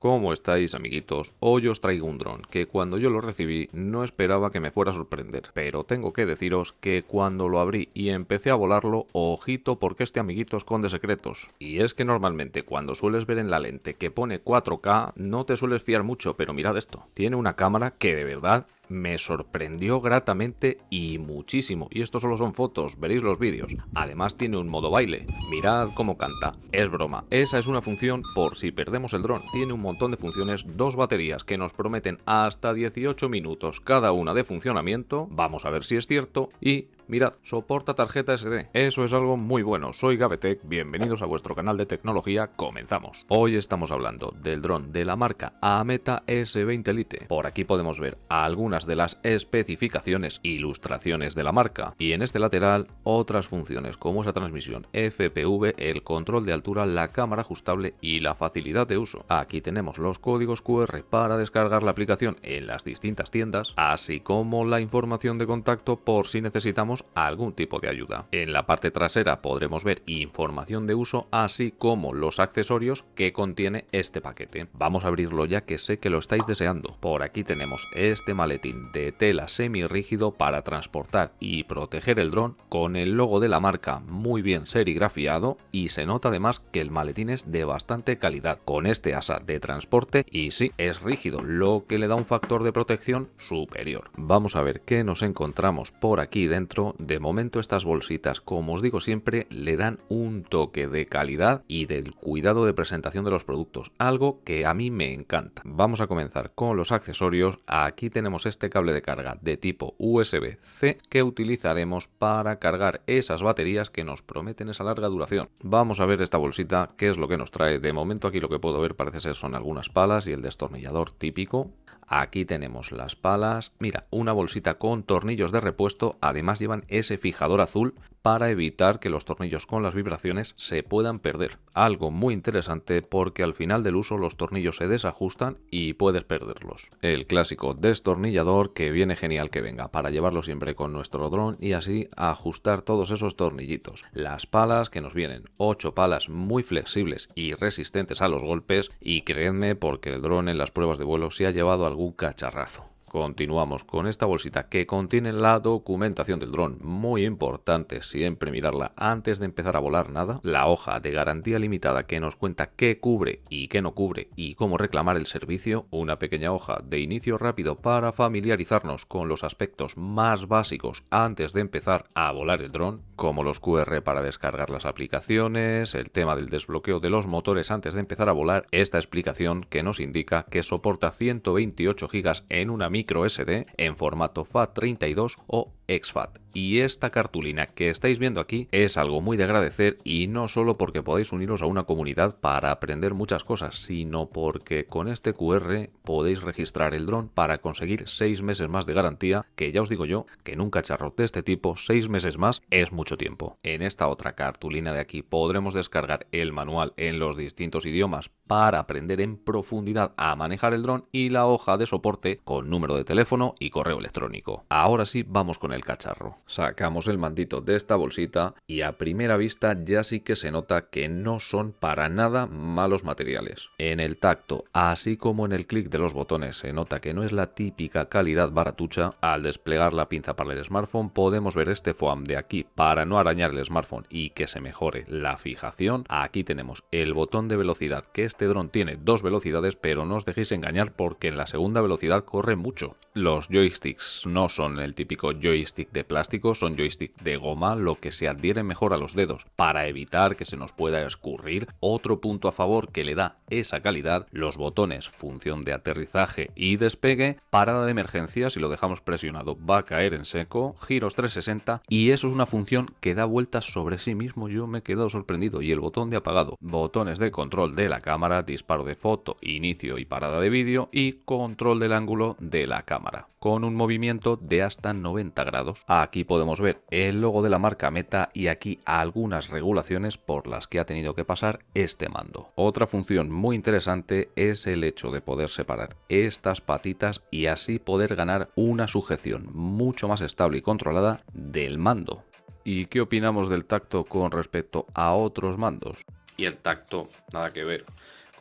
¿Cómo estáis, amiguitos? Hoy os traigo un dron que cuando yo lo recibí no esperaba que me fuera a sorprender, pero tengo que deciros que cuando lo abrí y empecé a volarlo, ojito porque este amiguito esconde secretos. Y es que normalmente cuando sueles ver en la lente que pone 4K no te sueles fiar mucho, pero mirad esto, tiene una cámara que de verdad me sorprendió gratamente y muchísimo. Y esto solo son fotos, veréis los vídeos. Además tiene un modo baile. Mirad cómo canta. Es broma. Esa es una función por si perdemos el dron. Tiene un montón de funciones, dos baterías que nos prometen hasta 18 minutos cada una de funcionamiento. Vamos a ver si es cierto. Y mirad, soporta tarjeta SD. Eso es algo muy bueno. Soy Gavetech, bienvenidos a vuestro canal de tecnología. Comenzamos. Hoy estamos hablando del dron de la marca Ameta S20 Lite. Por aquí podemos ver algunas de las especificaciones e ilustraciones de la marca. Y en este lateral otras funciones como esa transmisión FPV, el control de altura, la cámara ajustable y la facilidad de uso. Aquí tenemos los códigos QR para descargar la aplicación en las distintas tiendas, así como la información de contacto por si necesitamos algún tipo de ayuda. En la parte trasera podremos ver información de uso, así como los accesorios que contiene este paquete. Vamos a abrirlo ya que sé que lo estáis deseando. Por aquí tenemos este maletín de tela semirrígido para transportar y proteger el dron con el logo de la marca muy bien serigrafiado, y se nota además que el maletín es de bastante calidad con este asa de transporte y sí, es rígido, lo que le da un factor de protección superior. Vamos a ver qué nos encontramos por aquí dentro. De momento estas bolsitas, como os digo siempre, le dan un toque de calidad y del cuidado de presentación de los productos, algo que a mí me encanta. Vamos a comenzar con los accesorios. Aquí tenemos este cable de carga de tipo USB-C que utilizaremos para cargar esas baterías que nos prometen esa larga duración. Vamos a ver esta bolsita, qué es lo que nos trae. De momento aquí lo que puedo ver parece ser son algunas palas y el destornillador típico. Aquí tenemos las palas, mira, una bolsita con tornillos de repuesto, además llevan ese fijador azul para evitar que los tornillos con las vibraciones se puedan perder. Algo muy interesante porque al final del uso los tornillos se desajustan y puedes perderlos. El clásico destornillador que viene genial que venga para llevarlo siempre con nuestro dron y así ajustar todos esos tornillitos. Las palas que nos vienen, 8 palas muy flexibles y resistentes a los golpes, y creedme porque el dron en las pruebas de vuelo se ha llevado algún cacharrazo. Continuamos con esta bolsita que contiene la documentación del dron, muy importante siempre mirarla antes de empezar a volar nada, la hoja de garantía limitada que nos cuenta qué cubre y qué no cubre y cómo reclamar el servicio, una pequeña hoja de inicio rápido para familiarizarnos con los aspectos más básicos antes de empezar a volar el dron, como los QR para descargar las aplicaciones, el tema del desbloqueo de los motores antes de empezar a volar, esta explicación que nos indica que soporta 128 GB en una micro SD en formato FAT32 o exFAT. Y esta cartulina que estáis viendo aquí es algo muy de agradecer, y no solo porque podéis uniros a una comunidad para aprender muchas cosas, sino porque con este QR podéis registrar el dron para conseguir 6 meses más de garantía, que ya os digo yo que en un cacharro de este tipo 6 meses más es mucho tiempo. En esta otra cartulina de aquí podremos descargar el manual en los distintos idiomas para aprender en profundidad a manejar el dron y la hoja de soporte con número de teléfono y correo electrónico. Ahora sí, vamos con el cacharro. Sacamos el mandito de esta bolsita y a primera vista ya sí que se nota que no son para nada malos materiales. En el tacto, así como en el clic de los botones, se nota que no es la típica calidad baratucha. Al desplegar la pinza para el smartphone podemos ver este foam de aquí para no arañar el smartphone y que se mejore la fijación. Aquí tenemos el botón de velocidad, que este dron tiene 2 velocidades, pero no os dejéis engañar porque en la segunda velocidad corre mucho. Los joysticks no son el típico joystick de plástico, son joystick de goma, lo que se adhiere mejor a los dedos para evitar que se nos pueda escurrir. Otro punto a favor que le da esa calidad, los botones función de aterrizaje y despegue, parada de emergencia, si lo dejamos presionado va a caer en seco, giros 360, y eso es una función que da vueltas sobre sí mismo, yo me he quedado sorprendido. Y el botón de apagado, botones de control de la cámara, disparo de foto, inicio y parada de vídeo, y control del ángulo de la cámara con un movimiento de hasta 90 grados. Aquí podemos ver el logo de la marca Meta y aquí algunas regulaciones por las que ha tenido que pasar este mando. Otra función muy interesante es el hecho de poder separar estas patitas y así poder ganar una sujeción mucho más estable y controlada del mando. ¿Y qué opinamos del tacto con respecto a otros mandos? Y el tacto, nada que ver.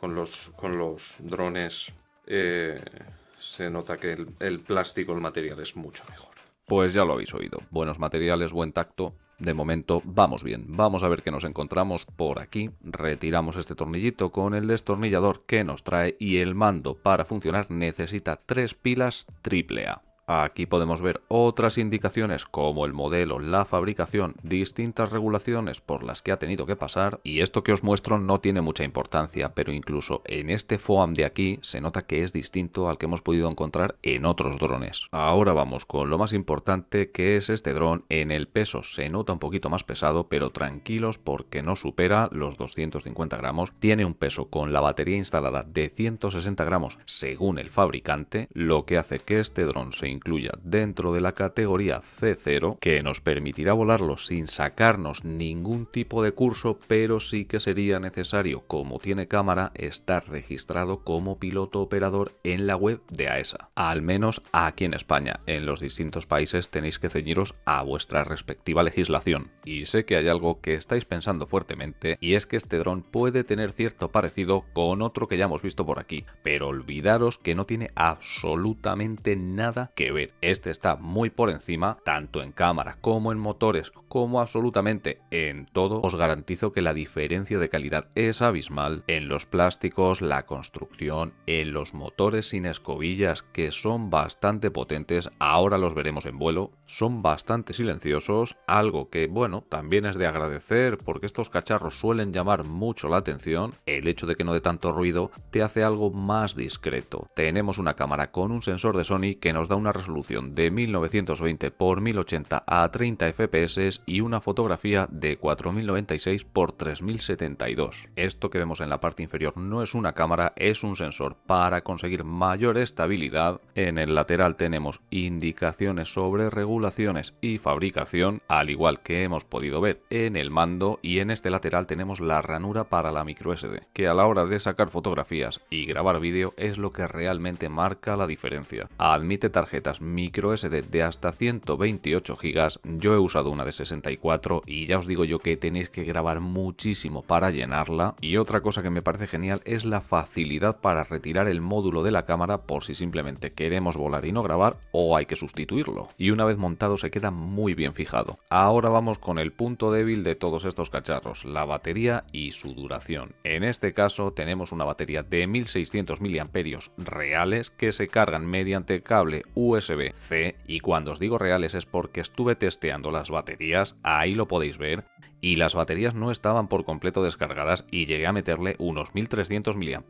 con los drones se nota que el plástico, el material es mucho mejor. Pues ya lo habéis oído. Buenos materiales, buen tacto. De momento vamos bien. Vamos a ver qué nos encontramos por aquí. Retiramos este tornillito con el destornillador que nos trae y el mando para funcionar necesita 3 pilas AAA. Aquí podemos ver otras indicaciones como el modelo, la fabricación, distintas regulaciones por las que ha tenido que pasar, y esto que os muestro no tiene mucha importancia, pero incluso en este FOAM de aquí se nota que es distinto al que hemos podido encontrar en otros drones. Ahora vamos con lo más importante, que es este dron. En el peso se nota un poquito más pesado, pero tranquilos porque no supera los 250 gramos. Tiene un peso con la batería instalada de 160 gramos según el fabricante, lo que hace que este dron se incluya dentro de la categoría C0, que nos permitirá volarlo sin sacarnos ningún tipo de curso, pero sí que sería necesario, como tiene cámara, estar registrado como piloto operador en la web de AESA. Al menos aquí en España. En los distintos países tenéis que ceñiros a vuestra respectiva legislación. Y sé que hay algo que estáis pensando fuertemente, y es que este dron puede tener cierto parecido con otro que ya hemos visto por aquí, pero olvidaros que no tiene absolutamente nada que ver. Este está muy por encima, tanto en cámara como en motores, como absolutamente en todo. Os garantizo que la diferencia de calidad es abismal en los plásticos, la construcción, en los motores sin escobillas, que son bastante potentes. Ahora los veremos en vuelo. Son bastante silenciosos, algo que, bueno, también es de agradecer porque estos cacharros suelen llamar mucho la atención. El hecho de que no dé tanto ruido te hace algo más discreto. Tenemos una cámara con un sensor de Sony que nos da una resolución de 1920 x 1080 a 30 fps y una fotografía de 4096 x 3072. Esto que vemos en la parte inferior no es una cámara, es un sensor para conseguir mayor estabilidad. En el lateral tenemos indicaciones sobre regulaciones y fabricación, al igual que hemos podido ver en el mando, y en este lateral tenemos la ranura para la microSD, que a la hora de sacar fotografías y grabar vídeo es lo que realmente marca la diferencia. Admite tarjetas microSD de hasta 128 GB, yo he usado una de 64 y ya os digo yo que tenéis que grabar muchísimo para llenarla. Y otra cosa que me parece genial es la facilidad para retirar el módulo de la cámara por si simplemente queremos volar y no grabar o hay que sustituirlo. Y una vez montado se queda muy bien fijado. Ahora vamos con el punto débil de todos estos cacharros, la batería y su duración. En este caso tenemos una batería de 1600 mAh reales que se cargan mediante cable USB-C, y cuando os digo reales es porque estuve testeando las baterías, ahí lo podéis ver, y las baterías no estaban por completo descargadas y llegué a meterle unos 1300 mAh,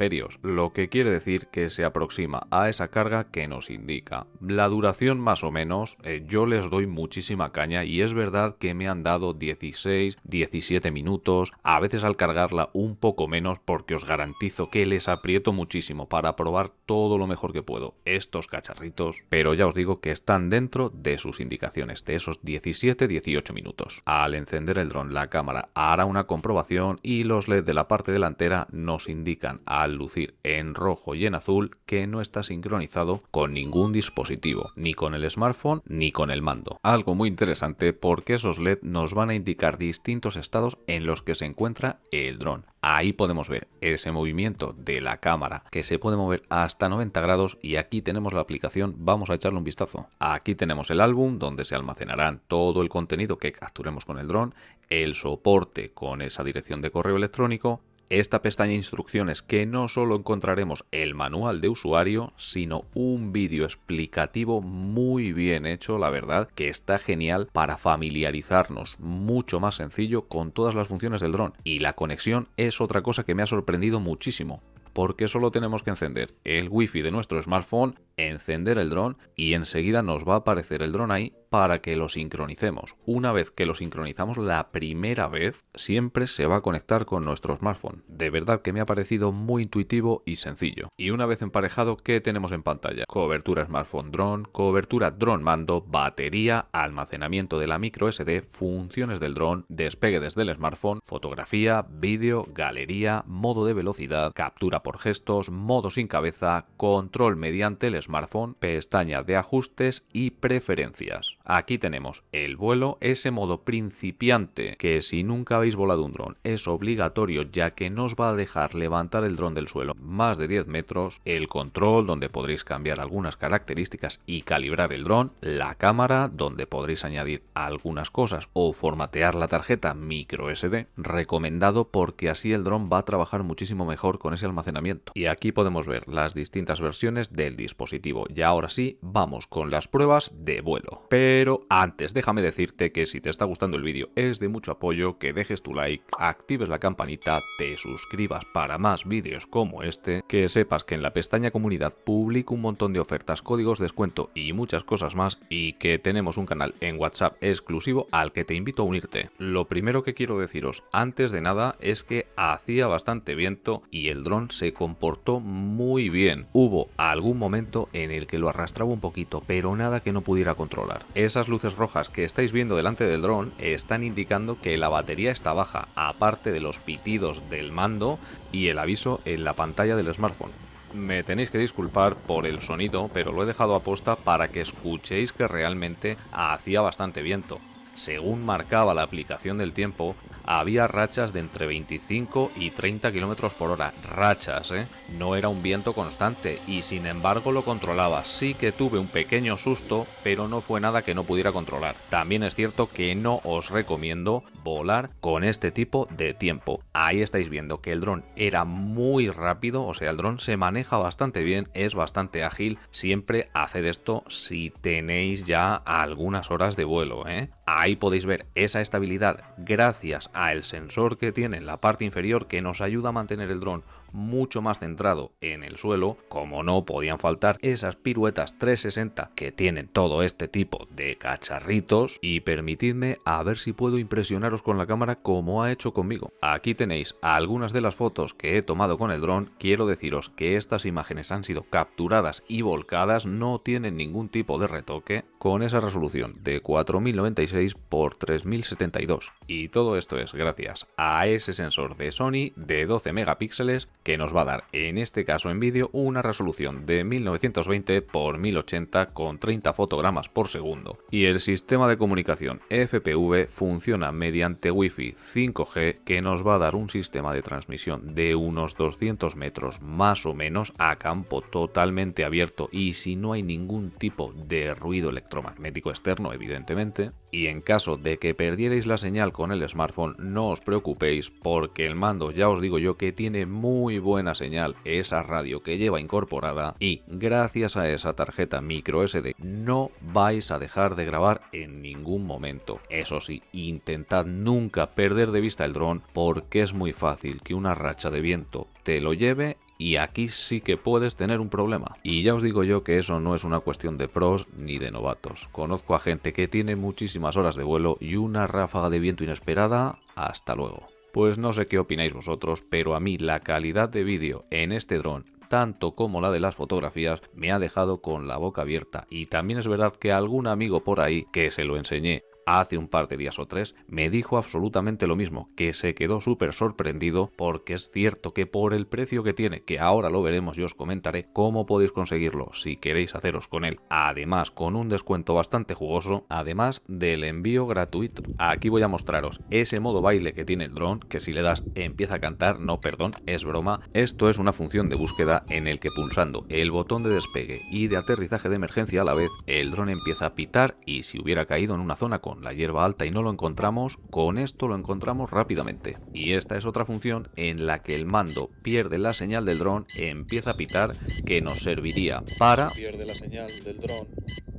lo que quiere decir que se aproxima a esa carga que nos indica. La duración más o menos, yo les doy muchísima caña y es verdad que me han dado 16, 17 minutos, a veces al cargarla un poco menos, porque os garantizo que les aprieto muchísimo para probar todo lo mejor que puedo estos cacharritos, pero ya os digo que están dentro de sus indicaciones, de esos 17-18 minutos. Al encender el dron, la cámara hará una comprobación y los LED de la parte delantera nos indican al lucir en rojo y en azul que no está sincronizado con ningún dispositivo, ni con el smartphone ni con el mando. Algo muy interesante porque esos LED nos van a indicar distintos estados en los que se encuentra el dron. Ahí podemos ver ese movimiento de la cámara que se puede mover hasta 90 grados, y aquí tenemos la aplicación, vamos a echarle un vistazo. Aquí tenemos el álbum donde se almacenarán todo el contenido que capturemos con el dron, el soporte con esa dirección de correo electrónico, esta pestaña instrucciones que no solo encontraremos el manual de usuario, sino un vídeo explicativo muy bien hecho, la verdad, que está genial para familiarizarnos, mucho más sencillo con todas las funciones del dron. Y la conexión es otra cosa que me ha sorprendido muchísimo, porque solo tenemos que encender el wifi de nuestro smartphone, encender el dron y enseguida nos va a aparecer el dron ahí para que lo sincronicemos. Una vez que lo sincronizamos la primera vez, siempre se va a conectar con nuestro smartphone. De verdad que me ha parecido muy intuitivo y sencillo. Y una vez emparejado, ¿qué tenemos en pantalla? Cobertura smartphone dron, cobertura dron mando, batería, almacenamiento de la micro SD, funciones del dron, despegue desde el smartphone, fotografía, vídeo, galería, modo de velocidad, captura por gestos, modo sin cabeza, control mediante el smartphone, pestaña de ajustes y preferencias. aquí tenemos el vuelo, ese modo principiante que si nunca habéis volado un dron es obligatorio, ya que no os va a dejar levantar el dron del suelo más de 10 metros, el control donde podréis cambiar algunas características y calibrar el dron, la cámara donde podréis añadir algunas cosas o formatear la tarjeta micro SD, recomendado porque así el dron va a trabajar muchísimo mejor con ese almacenamiento. Y aquí podemos ver las distintas versiones del dispositivo. Y ahora sí, vamos con las pruebas de vuelo. Pero antes déjame decirte que si te está gustando el vídeo es de mucho apoyo que dejes tu like, actives la campanita, te suscribas para más vídeos como este, que sepas que en la pestaña comunidad publico un montón de ofertas, códigos de descuento y muchas cosas más, y que tenemos un canal en WhatsApp exclusivo al que te invito a unirte. Lo primero que quiero deciros antes de nada es que hacía bastante viento y el dron se comportó muy bien. Hubo algún momento en el que lo arrastraba un poquito, pero nada que no pudiera controlar. Esas luces rojas que estáis viendo delante del dron están indicando que la batería está baja, aparte de los pitidos del mando y el aviso en la pantalla del smartphone. Me tenéis que disculpar por el sonido, pero lo he dejado a posta para que escuchéis que realmente hacía bastante viento. Según marcaba la aplicación del tiempo, había rachas de entre 25 y 30 km por hora. Rachas, ¿eh? No era un viento constante y sin embargo lo controlaba. Sí que tuve un pequeño susto, pero no fue nada que no pudiera controlar. También es cierto que no os recomiendo volar con este tipo de tiempo. Ahí estáis viendo que el dron era muy rápido, o sea, el dron se maneja bastante bien, es bastante ágil. Siempre haced esto si tenéis ya algunas horas de vuelo, ¿eh? Ahí podéis ver esa estabilidad gracias al sensor que tiene en la parte inferior, que nos ayuda a mantener el dron mucho más centrado en el suelo. Como no podían faltar esas piruetas 360 que tienen todo este tipo de cacharritos. Y permitidme a ver si puedo impresionaros con la cámara como ha hecho conmigo. Aquí tenéis algunas de las fotos que he tomado con el dron. Quiero deciros que estas imágenes han sido capturadas y volcadas, no tienen ningún tipo de retoque, con esa resolución de 4096 x 3072, y todo esto es gracias a ese sensor de Sony de 12 megapíxeles que nos va a dar, en este caso en vídeo, una resolución de 1920 x 1080 con 30 fotogramas por segundo. Y el sistema de comunicación FPV funciona mediante Wi-Fi 5G, que nos va a dar un sistema de transmisión de unos 200 metros más o menos a campo totalmente abierto y si no hay ningún tipo de ruido electromagnético externo, evidentemente. Y en caso de que perdierais la señal con el smartphone, no os preocupéis, porque el mando ya os digo yo que tiene muy buena señal, esa radio que lleva incorporada, y gracias a esa tarjeta micro SD no vais a dejar de grabar en ningún momento. Eso sí, intentad nunca perder de vista el dron, porque es muy fácil que una racha de viento te lo lleve y aquí sí que puedes tener un problema. Y ya os digo yo que eso no es una cuestión de pros ni de novatos. Conozco a gente que tiene muchísimas horas de vuelo y una ráfaga de viento inesperada, hasta luego. Pues no sé qué opináis vosotros, pero a mí la calidad de vídeo en este dron, tanto como la de las fotografías, me ha dejado con la boca abierta. Y también es verdad que algún amigo por ahí que se lo enseñé hace un par de días o tres, me dijo absolutamente lo mismo, que se quedó súper sorprendido, porque es cierto que por el precio que tiene, que ahora lo veremos y os comentaré cómo podéis conseguirlo si queréis haceros con él, además con un descuento bastante jugoso, además del envío gratuito. Aquí voy a mostraros ese modo baile que tiene el dron, que si le das empieza a cantar, no, perdón, es broma. Esto es una función de búsqueda en el que pulsando el botón de despegue y de aterrizaje de emergencia a la vez, el dron empieza a pitar y si hubiera caído en una zona con la hierba alta y no lo encontramos, con esto lo encontramos rápidamente. Y esta es otra función en la que el mando pierde la señal del dron, empieza a pitar, que nos serviría para... Pierde la señal del dron,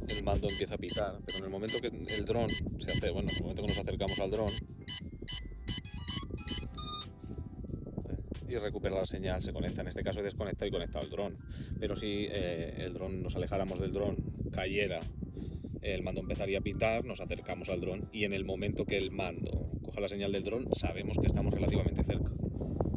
el mando empieza a pitar, pero en el momento que el dron se hace, bueno, en el momento que nos acercamos al dron y recupera la señal, se conecta. En este caso he desconectado y conectado el dron, pero si el dron, nos alejáramos del dron, cayera, el mando empezaría a pitar, nos acercamos al dron y en el momento que el mando coja la señal del dron sabemos que estamos relativamente cerca.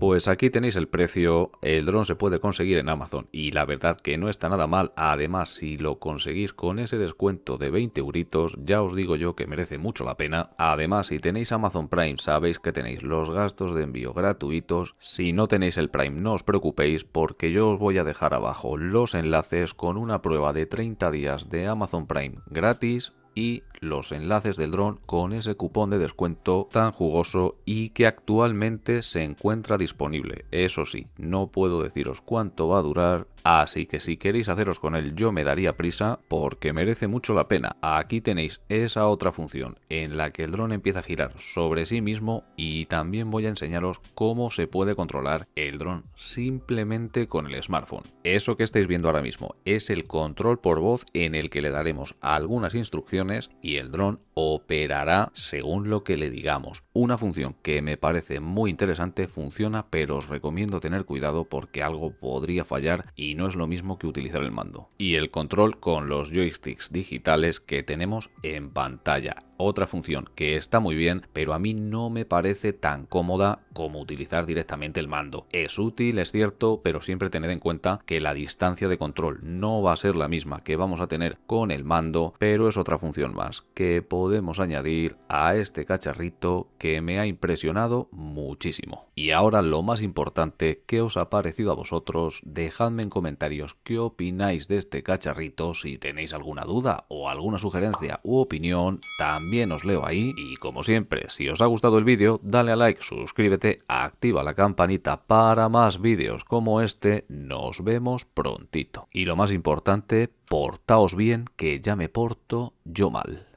Pues aquí tenéis el precio, el dron se puede conseguir en Amazon y la verdad que no está nada mal. Además, si lo conseguís con ese descuento de 20 euritos, ya os digo yo que merece mucho la pena. Además, si tenéis Amazon Prime, sabéis que tenéis los gastos de envío gratuitos. Si no tenéis el Prime, no os preocupéis, porque yo os voy a dejar abajo los enlaces con una prueba de 30 días de Amazon Prime gratis y los enlaces del dron con ese cupón de descuento tan jugoso y que actualmente se encuentra disponible. Eso sí, no puedo deciros cuánto va a durar, así que si queréis haceros con él yo me daría prisa porque merece mucho la pena. Aquí tenéis esa otra función en la que el dron empieza a girar sobre sí mismo y también voy a enseñaros cómo se puede controlar el dron simplemente con el smartphone. Eso que estáis viendo ahora mismo es el control por voz en el que le daremos algunas instrucciones y el dron operará según lo que le digamos. Una función que me parece muy interesante, funciona, pero os recomiendo tener cuidado porque algo podría fallar y no es lo mismo que utilizar el mando. Y el control con los joysticks digitales que tenemos en pantalla. Otra función que está muy bien, pero a mí no me parece tan cómoda como utilizar directamente el mando. Es útil, es cierto, pero siempre tened en cuenta que la distancia de control no va a ser la misma que vamos a tener con el mando, pero es otra función más que podemos añadir a este cacharrito que me ha impresionado muchísimo. Y ahora lo más importante, ¿qué os ha parecido a vosotros? Dejadme en comentarios qué opináis de este cacharrito, si tenéis alguna duda o alguna sugerencia u opinión, también os leo ahí. Y como siempre, si os ha gustado el vídeo, dale a like, suscríbete, activa la campanita para más vídeos como este. Nos vemos prontito. Y lo más importante, portaos bien, que ya me porto yo mal.